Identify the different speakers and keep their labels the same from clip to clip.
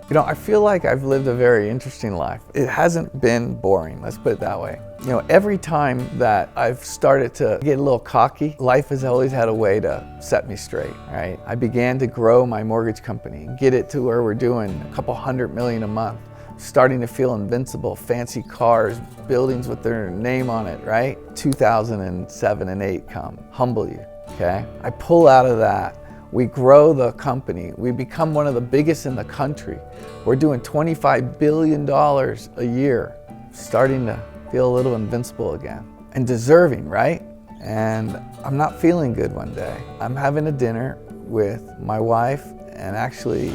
Speaker 1: You know, I feel like I've lived a very interesting life. It hasn't been boring, let's put it that way. You know, every time that I've started to get a little cocky, life has always had a way to set me straight, right? I began to grow my mortgage company, get it to where we're doing a couple $100 million a month, starting to feel invincible, fancy cars, buildings with their name on it, right? 2007 and 8 come, humble you, okay? I pull out of that. We grow the company. We become one of the biggest in the country. We're doing $25 billion a year, starting to feel a little invincible again and deserving, right? And I'm not feeling good one day. I'm having a dinner with my wife and actually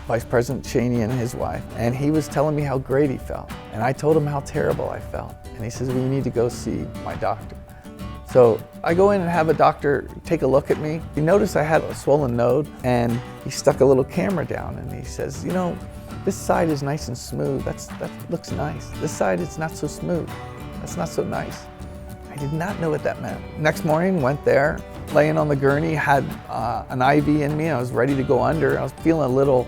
Speaker 1: Vice President Cheney and his wife, and he was telling me how great he felt. And I told him how terrible I felt. And he says, well, you need to go see my doctor. So I go in and have a doctor take a look at me. He noticed I had a swollen node, and he stuck a little camera down and he says, you know, this side is nice and smooth. That looks nice. This side is not so smooth. That's not so nice. I did not know what that meant. Next morning, went there, laying on the gurney, had an IV in me. I was ready to go under. I was feeling a little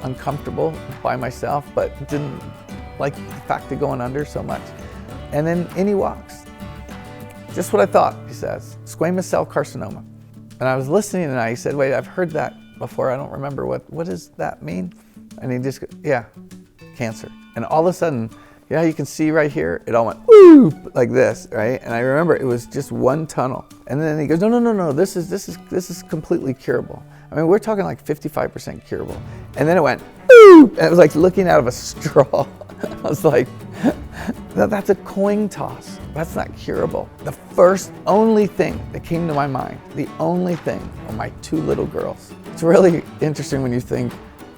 Speaker 1: uncomfortable by myself, but didn't like the fact of going under so much. And then in he walks. Just what I thought, he says, squamous cell carcinoma. And I was listening and he said, wait, I've heard that before. I don't remember what does that mean? And he just, yeah, cancer. And all of a sudden, you know how you can see right here? It all went, whoop, like this, right? And I remember it was just one tunnel. And then he goes, no, this is completely curable. I mean, we're talking like 55% curable. And then it went, whoop, and it was like looking out of a straw. I was like, that's a coin toss. That's not curable. The only thing that came to my mind, the only thing were my 2 little girls. It's really interesting when you think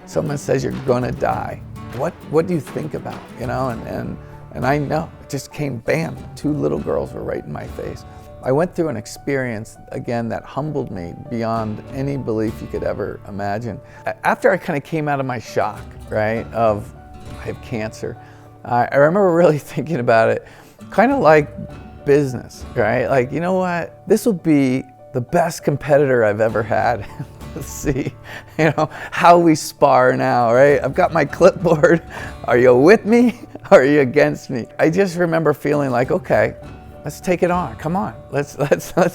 Speaker 1: someone says you're gonna die. What do you think about, you know? And I know, it just came bam, 2 little girls were right in my face. I went through an experience, again, that humbled me beyond any belief you could ever imagine. After I kind of came out of my shock, right, of I have cancer, I remember really thinking about it, kind of like business, right? Like, you know what? This will be the best competitor I've ever had. Let's see, you know, how we spar now, right? I've got my clipboard. Are you with me or are you against me? I just remember feeling like, okay, let's take it on. Come on, let's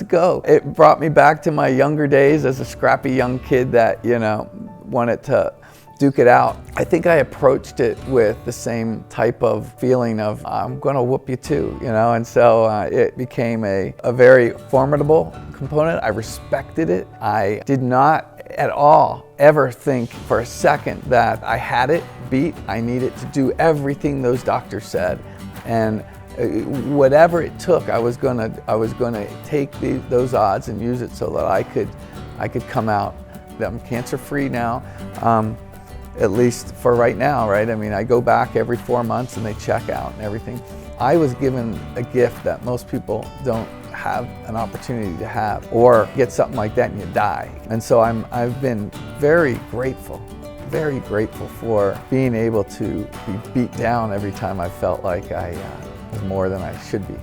Speaker 1: go. It brought me back to my younger days as a scrappy young kid that, you know, wanted to duke it out. I think I approached it with the same type of feeling of, I'm gonna whoop you too, you know? And so it became a very formidable component. I respected it. I did not at all ever think for a second that I had it beat. I needed to do everything those doctors said. And whatever it took, I was gonna take those odds and use it so that I could come out. I'm cancer-free now. At least for right now, right? I mean, I go back every 4 months and they check out and everything. I was given a gift that most people don't have an opportunity to have, or get something like that and you die. And so I've been very grateful for being able to be beat down every time I felt like I was more than I should be.